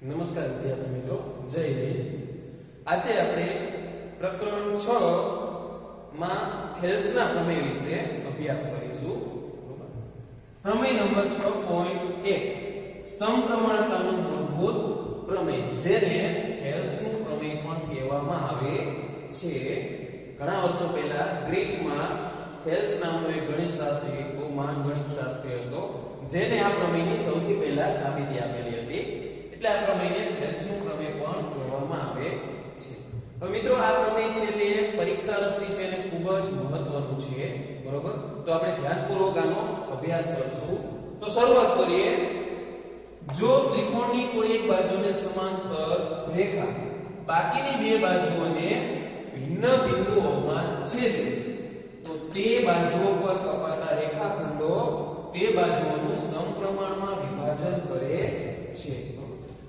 નમસ્કાર વિદ્યાર્થી મિત્રો, જય હિન્દ। આજે આપણે પ્રકરણ 6 માં ફેલ્સના પ્રમેય વિશે અભ્યાસ કરીશું। પ્રમેય નંબર 6.1 સમપ્રમાણતાનું મૂળભૂત પ્રમેય, જેને ફેલ્સનું પ્રમેય પણ કહેવામાં આવે છે। ઘણા વર્ષો પહેલા ગ્રીકમાં ફેલ્સ નામનો એક ગણિતશાસ્ત્રી, બહુ મહાન ગણિતશાસ્ત્રી હતો, જેને આ પ્રમેયની સૌથી પહેલા સાબિતી આપેલી હતી। એટલે આ પ્રમેયને ફેલ્સનું પ્રમેય પણ કહેવામાં આવે છે। તો મિત્રો, આ પ્રમેય છે તે પરીક્ષાલક્ષી છે અને ખૂબ જ મહત્વનું છે, બરોબર? તો આપણે ધ્યાનપૂર્વક આનો અભ્યાસ કરશું। તો શરૂઆત કરીએ। જો ત્રિકોણની કોઈ એક બાજુને સમાંતર રેખા બાકીની બે બાજુઓને ભિન્ન બિંદુઓમાં છેદે, તો તે બાજુઓ પર કપાતા રેખાખંડો તે બાજુઓનું સમપ્રમાણમાં વિભાજન કરે છે।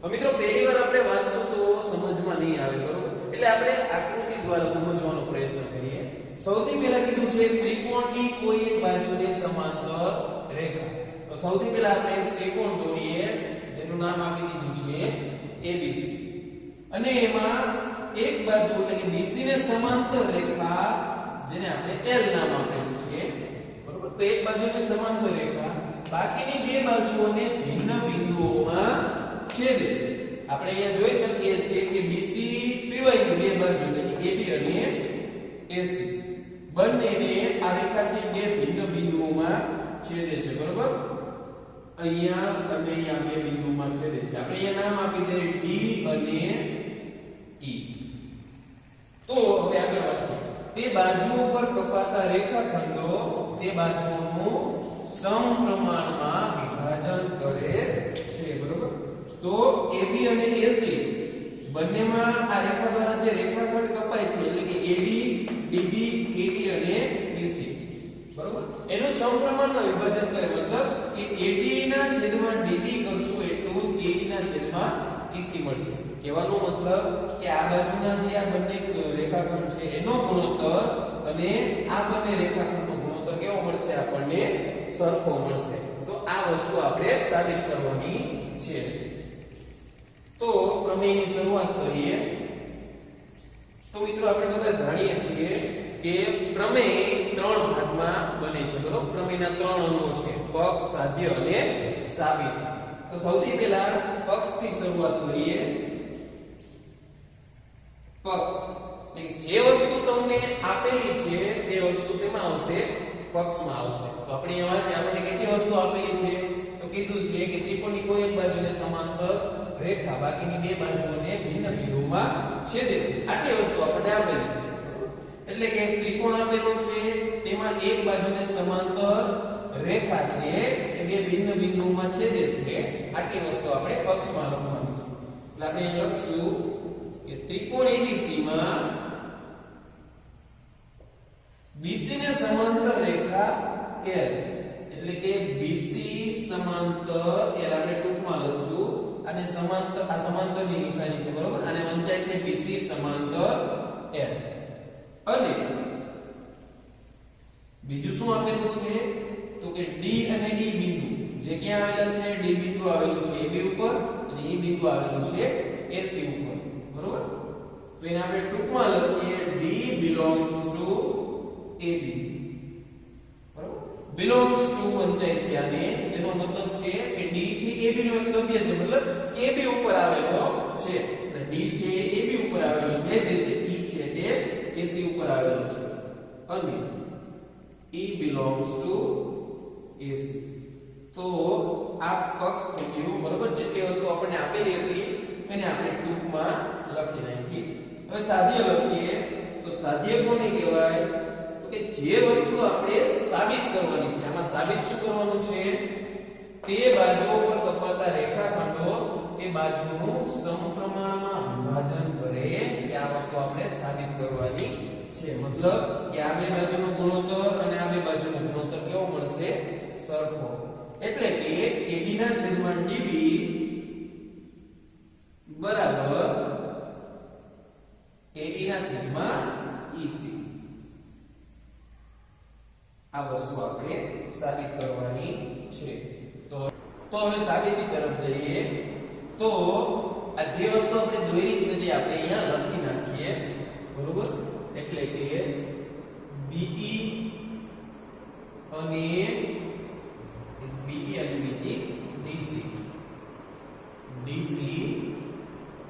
તો મિત્રો, પહેલી વાર આપણે વાંચશું તો સમજમાં નહીં આવે, બરોબર? એટલે આપણે આકૃતિ દ્વારા સમજવાનો પ્રયત્ન કરીએ। સૌથી પહેલા કીધું છે ત્રિકોણની કોઈ એક બાજુને સમાંતર રેખા। તો સૌથી પહેલા આપણે ત્રિકોણ દોરીએ, જેનું નામ આપી દીધું છે ABC, અને એમાં એક બાજુ એટલે કે BC ને સમાંતર રેખા, જેને આપણે L નામ આપેલું છે, બરોબર? તો એક બાજુને સમાંતર રેખા બાકીની બે બાજુઓને ભિન્ન બિંદુઓમાં છેદે। આપણે અહીંયા જોઈ શકીએ છીએ કે BC સિવાયની બે બાજુ એટલે કે AB અને AC બંનેને આ રેખા છે બે ભિન્ન બિંદુઓમાં છેદે છે, બરોબર? અહીંયા અને અહીંયા બે બિંદુઓમાં છેદે છે। આપણે અહીંયા નામ આપી દઈએ D અને E। તો હવે આગળ વધીએ। તે બાજુઓ પર કપાતા રેખાખંડો તે બાજુઓનું સમપ્રમાણમાં વિભાજન કરે છે, બરોબર? તો AB અને AC બંનેમાં આ રેખા દ્વારા જે રેખાખંડ કપાય છે એટલે કે AD, DB, AE અને BC, બરોબર? એનું સમપ્રમાણમાં વિભાજન કરે, મતલબ કે AD ના છેદમાં DB કરશું એટલું AE ના છેદમાં EC મળશે। કહેવાનો મતલબ કે આ બાજુના જે આ બંને રેખાખંડ છે એનો ગુણોત્તર અને આ બંને રેખાખંડનો ગુણોત્તર કેવો મળશે? આપણને સરખો મળશે। તો આ વસ્તુ આપણે સાબિત કરવાની છે। તો પ્રમેયની શરૂઆત કરીએ। તો મિત્રો, આપણે બધા જાણીએ છીએ કે પ્રમેય ત્રણ ભાગમાં બને છે, બરોબર? પ્રમેયના ત્રણ અંગો છે: પક્ષ, સાધ્ય અને સાબિતી। તો સૌથી પહેલા પક્ષથી શરૂઆત કરીએ। પક્ષ એટલે જે વસ્તુ તમને આપેલી છે તે વસ્તુ શેમાં આવશે? પક્ષમાં આવશે। તો આપણે આપણને કેટલી વસ્તુ આપેલી છે? તો કીધું છે કે ત્રિકોણની કોઈ એક બાજુને સમાંતર રેખા બાકીની બે બાજુઓને ભિન્ન બિંદુઓમાં છેદે છે, આટલી વસ્તુ આપણને આપેલી છે। એટલે કે ત્રિકોણ આપેલો છે, તેમાં એક બાજુને સમાંતર રેખા છે એ બે ભિન્ન બિંદુઓમાં છેદે છે, આટલી વસ્તુ આપણે પક્ષમાં લખવાની છે। એટલે આપણે અહીં લખશું કે ત્રિકોણ ABC માં BC ને સમાંતર રેખા L, એટલે કે BC સમાંતર L આપણે ટૂંકમાં લખશું, અને સમાંતર આ સમાંતરની નિશાની છે, બરોબર? આને વંચાય છે BC સમાંતર L। અને બીજું શું આપેલું છે? તો કે D અને E બિંદુ જે ક્યાં આવેલા છે? D બિંદુ આવેલું છે AB ઉપર અને E બિંદુ આવેલું છે AC ઉપર, બરોબર? તો એને આપણે ટૂંકમાં લખીએ D belongs to AB, બરોબર? belongs to વંચાય છે આને, જેનો મતલબ છે કે D છે AB નો એક સભ્ય છે, મતલબ કે AB ઉપર આવેલો છે। એટલે D છે AB ઉપર આવેલો છે, જે રીતે E છે તે AC ઉપર આવેલો છે, અને E belongs to AC। તો આ પક્ષ થઈ ગયું, બરોબર? જેટલી વસ્તુ આપણને આપેલી હતી એને આપણે ટૂંકમાં લખી નાખી। હવે સાધ્ય લખીએ। તો સાધ્ય કોને કહેવાય? તો કે જે વસ્તુ આપણે સાબિત કરવાની છે, આમાં સાબિત શું કરવાનું છે? તે બાજુઓ પર કપાતા રેખાખંડો તે બાજુનું સમપ્રમાણમાં વિભાજન કરે છે, આ વસ્તુ આપણે સાબિત કરવાની છે। મતલબ કે આ બે બાજુનો ગુણોત્તર અને આ બે બાજુનો ગુણોત્તર કેવો મળશે? સરખો। એટલે કે AD ના છેદમાં DB બરાબર AE ના છેદમાં EC। આ વસ્તુ આપણે સાબિત કરવાની છે। તો હવે સાબિતી તરફ જઈએ। તો જે વસ્તુ આપણે દોરી છે તે આપણે અહીંયા લખી નાખીએ બરોબર એટલે કે BE અને બીજી DC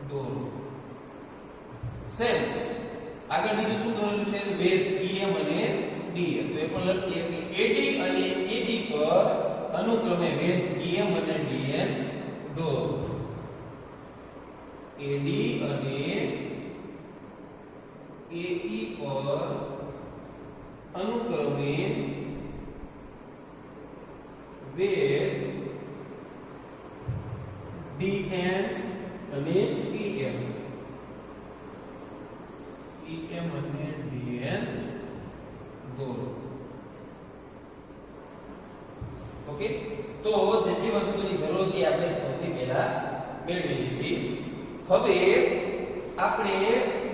દોરો સેમ આગળ બીજું શું દોરેલું છે વેધ EM અને DM તો એ પણ લખીએ કે AD અને AD પર અનુક્રમે વેધ EM અને DM દોરો AD અને AE પર અનુક્રમે વેધ DM અને EM અને DN દોરો ઓકે તો જેટલી વસ્તુની જરૂર હતી આપણે સૌથી પહેલા મેળવી લીધી હવે આપણે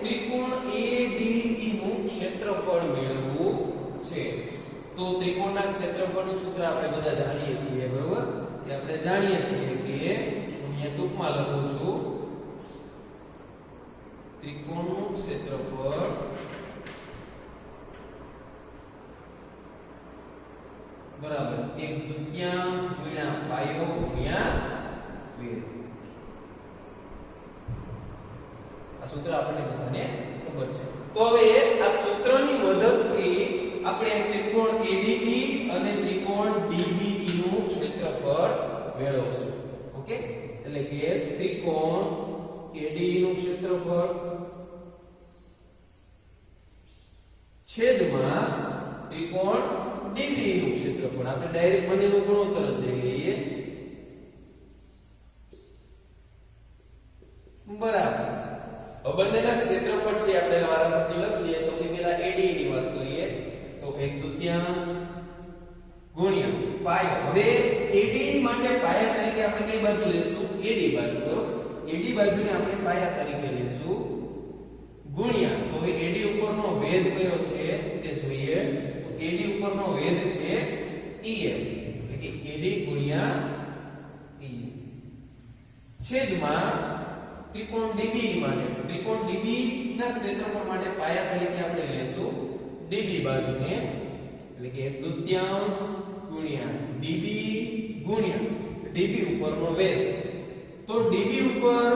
ત્રિકોણ ADE નું ક્ષેત્રફળ મેળવવું છે તો ત્રિકોણના ક્ષેત્રફળનું સૂત્ર આપણે બધા જાણીએ છીએ બરોબર કે આપણે જાણીએ છીએ કે અહીંયા ટૂંકમાં લખું છું ત્રિકોણનું ક્ષેત્રફળ બરાબર 1/3 ગુણ્યા પાયો ગુણ્યા વેધ આ સૂત્ર આપણને બધાને ખબર છે તો હવે આ સૂત્રની મદદથી આપણે ત્રિકોણ ADE અને ત્રિકોણ DBE નું ક્ષેત્રફળ મેળવશું ઓકે એટલે કે ત્રિકોણ ADE નું ક્ષેત્રફળ છેદમાં ત્રિકોણ DBE નું ક્ષેત્રફળ આપણે ડાયરેક્ટ બંનેનો ગુણોત્તર જ લઈ લઈએ બરાબર બંનેના ક્ષેત્રફળ છે આપણે વારાફરતી લખીએ સૌથી પહેલા ADE ની વાત કરીએ તો 1/3 ગુણ્યા પાયો હવે ADE માટે પાયા તરીકે આપણે કઈ બાજુ લેશું AD બાજુ બરોબર AD બાજુને આપણે પાયા તરીકે લેશું ગુણ્યા તો હવે AD ઉપરનો વેધ કયો છે તે જોઈએ તો AD ઉપરનો વેધ છે EM એટલે કે AD ગુણ્યા EM છેદમાં ત્રિકોણ DBE માટે ત્રિકોણ DBE ના ક્ષેત્રફળ માટે પાયા તરીકે આપણે લેશું DB બાજુને એટલે કે 1/3 ગુણ્યા DB ગુણ્યા DB ઉપરનો વેધ તો DB ઉપર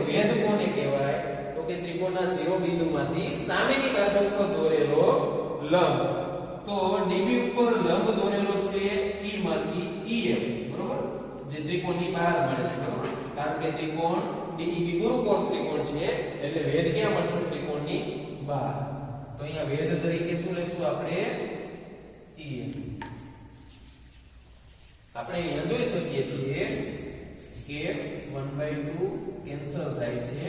વેધ કોને કહેવાય તો કે ત્રિકોણના શિરોબિંદુમાંથી સામેની બાજુ ઉપર દોરેલો લંબ તો DB ઉપર લંબ દોરેલો છે E માંથી EM બરોબર જે ત્રિકોણની બહાર મળે છે બરોબર કારણ કે ત્રિકોણ DEB ગુરુકોણ ત્રિકોણ છે એટલે વેધ ક્યાં મળશે ત્રિકોણની બહાર તો અહીંયા વેધ તરીકે શું લેશું આપણે EM આપણે અહીંયા જોઈ શકીએ છીએ કે 1/2 કેન્સલ થાય છે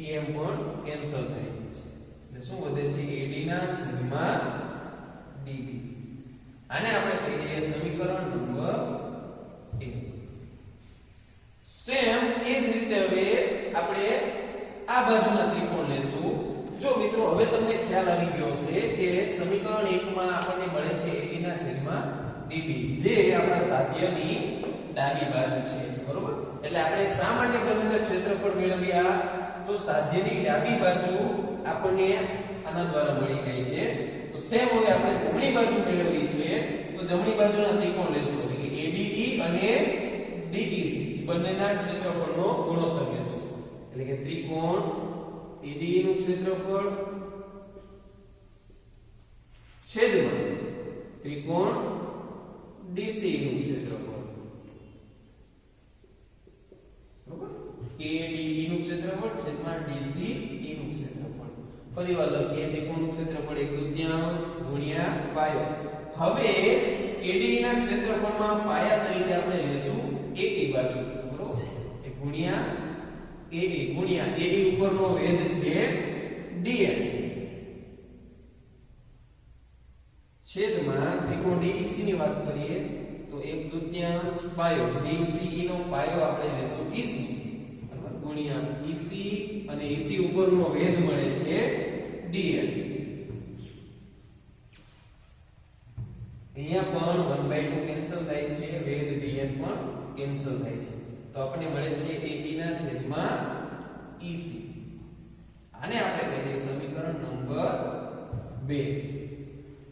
EM પણ કેન્સલ થાય છે એટલે શું વધે છે AD ના છેદમાં DB આને આપણે કહી દઈએ સમીકરણ નંબર 1 સેમ એ જ રીતે હવે આપણે આ બાજુના ત્રિકોણ લેશું જો મિત્રો હવે તમને ખ્યાલ આવી ગયો છે કે સમીકરણ 1 માં આપણને મળે છે AD ના છેદમાં DB જે આપણા સાધ્યની ડાબી બાજુ છે બરોબર એટલે આપણે શા માટે બંનેના ક્ષેત્રફળ મેળવ્યા તો સાધ્યની ડાબી બાજુ આપણને આના દ્વારા મળી ગઈ છે તો સેમ હવે આપણે જમણી બાજુ મેળવવી છે તો જમણી બાજુના ત્રિકોણ લેશું એટલે કે ADE અને DEC બંનેના ક્ષેત્રફળનો ગુણોત્તર લેશું એટલે કે ત્રિકોણ ADE નું ક્ષેત્રફળ છેદમાં ત્રિકોણ DC નું ક્ષેત્રફળ બરોબર ADE નું ક્ષેત્રફળ છેદમાં DCE નું ક્ષેત્રફળ ફરીવાર લખીએ ત્રિકોણનું ક્ષેત્રફળ 1/3 ગુણ્યા પાયો હવે ADE ના ક્ષેત્રફળમાં પાયા તરીકે આપણે લેશું એકી બાજુ બરોબર એ ગુણ્યા AE ગુણ્યા AE ઉપરનો વેધ છે DN છેદમાં ત્રિકોણ DEC ની વાત કરીએ તો 1/2 પાયો DCE નો પાયો આપણે લેશું EC બરાબર ગુણ્યા EC અને EC ઉપરનો વેધ મળે છે DN અહીંયા પણ 1/2 કેન્સલ થાય છે વેધ DN પણ કેન્સલ થાય છે તો આપણને મળે છે AB ના છેદમાં EC. આને આપણે કહીએ સમીકરણ નંબર 2.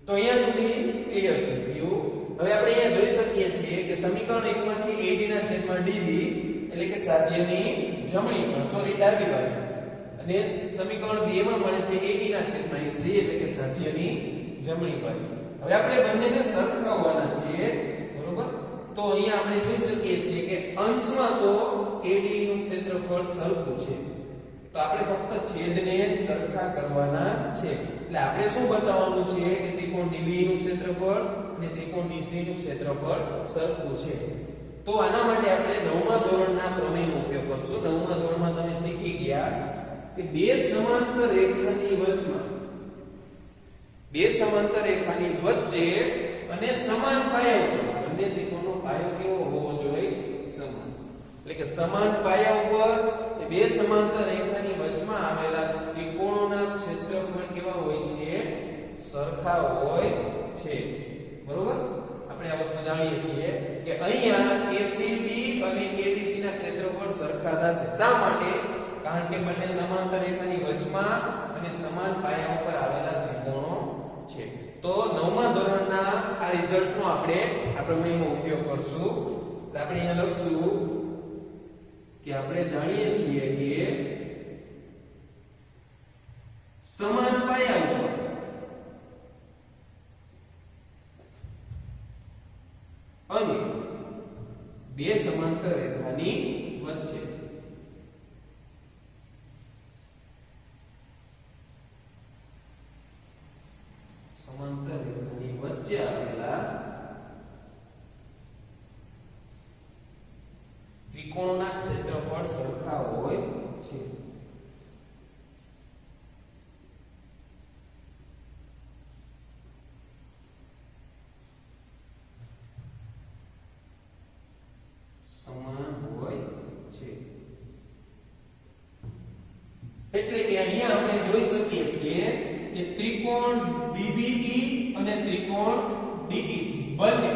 તો અહીંયા સુધી ક્લિયર થઈ ગયું. હવે આપણે અહીંયા જોઈ શકીએ છીએ કે સમીકરણ 1 માં છે AD ના છેદમાં DB એટલે કે સાધ્યની જમણી ડાબી બાજુ, અને સમીકરણ 2 માં મળે છે AD ના છેદમાં EC એટલે કે સાધ્યની જમણી બાજુ. હવે આપણે બંનેને સરખાવવાના છે, બરોબર? તો અહીંયા આપણે જોઈ શકીએ છીએ કે અંશમાં તો AD નું ક્ષેત્રફળ સરખું છે, તો આપણે ફક્ત છેદને જ સરખા કરવાના છે. એટલે આપણે શું બતાવવાનું છે કે ત્રિકોણ DB નું ક્ષેત્રફળ અને ત્રિકોણ DC નું ક્ષેત્રફળ સરખું છે. તો આના માટે આપણે 9મા ધોરણના પ્રમેયનો ઉપયોગ કરશું. 9મા ધોરણમાં તમે શીખી ગયા કે બે સમાંતર રેખાની વચ્ચે અને સમાન પાયા ઉપર બંને ત્રિકોણનો પાયો કેવો હોવો જોઈએ? સમાન. એટલે કે સમાન પાયા ઉપર બે સમાંતર રેખાની વચમાં આવેલા ત્રિકોણોના ક્ષેત્રફળ કેવા હોય છે? સરખા હોય છે, બરોબર? આપણે આ વસ્તુ જાણીએ છીએ કે અહીંયા ACB અને ADC ના ક્ષેત્રફળ સરખા થશે. શા માટે? કારણ કે બંને સમાંતર રેખાની વચમાં અને સમાન પાયા ઉપર આવેલા ત્રિકોણો છે. તો 9મા ધોરણના આ રિઝલ્ટનો આપણે આ પ્રમેયનો ઉપયોગ કરશું. એટલે આપણે અહીંયા લખશું કે આપણે જાણીએ છીએ કે સમાન પાયા ઉપર અને બે સમાંતર રેખાની વચ્ચે આવેલા ત્રિકોણના ક્ષેત્રફળ સરખા હોય છે. સમાન હોય છે એટલે કે અહીંયા આપણે જોઈ શકીએ છીએ કે ત્રિકોણ DBE અને ત્રિકોણ DEC બંને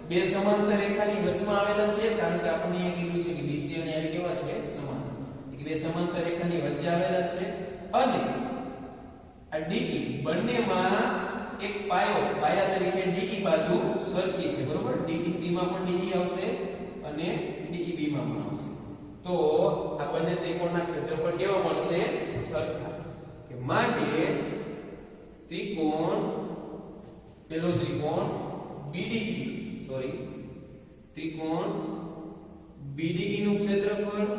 બે સમાંતર રેખાની વચમાં આવેલા છે. કારણ કે આપણે એ કીધું છે કે BC અને AB કેવા છે? સમાન. એટલે બે સમાંતર રેખાની વચ્ચે આવેલા છે અને આ DE બંનેમાં એક પાયા તરીકે DE બાજુ સરખી છે, બરોબર? DEC માં પણ DE આવશે અને DEB માં પણ આવશે. તો આ બંને ત્રિકોણના ક્ષેત્રફળ કેવા મળશે? સરખા. કે માટે પેલો ત્રિકોણ BDE નું ક્ષેત્રફળ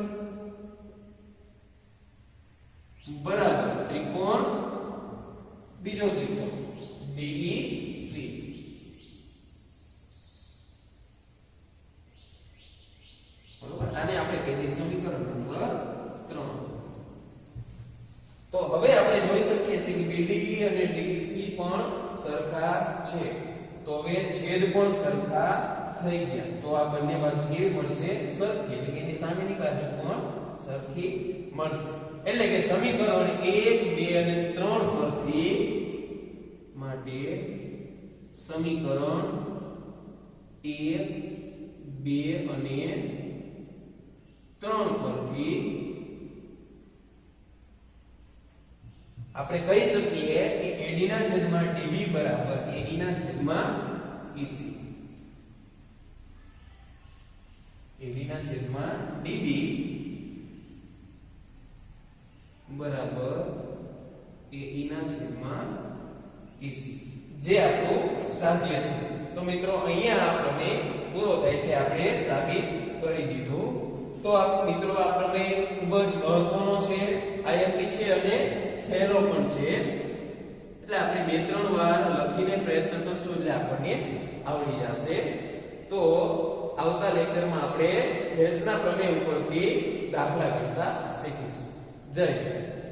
બરાબર ત્રિકોણ બીજો ત્રિકોણ DEC. બરોબર? આને આપણે કહી દઈએ સમીકરણ નંબર 3. તો હવે આપણે જોઈ શકીએ છીએ કે BDE અને DEC પણ સરખા છે. તો હવે છેદ પણ સરખા થઈ ગયા. તો આ બંને બાજુ કેવી મળશે? સરખી. એટલે કે એની સામેની બાજુ પણ સરખી મળશે. એટલે કે સમીકરણ 1, 2 અને 3 પરથી માટે સમીકરણ 1, 2 અને 3 પરથી આપણે કહી શકીએ કે AD ના છેદમાં DB બરાબર AE ના છેદમાં EC. AD ના છેદમાં DB બરાબર AE ના છેદમાં EC, જે આપણું સાધ્ય છે. તો મિત્રો અહીંયા આપણને પૂરો થાય છે, આપણે સાબિત કરી દીધું. તો મિત્રો આ પ્રમેય ખૂબ જ મહત્વનો છે, IMP છે અને સહેલો પણ છે. એટલે આપણે 2-3 વાર લખીને પ્રયત્ન કરશું એટલે આપણને આવડી જશે. તો આવતા લેક્ચરમાં આપણે થેલ્સના પ્રમેય ઉપરથી દાખલા ગણતા શીખીશું. જય હિન્દ.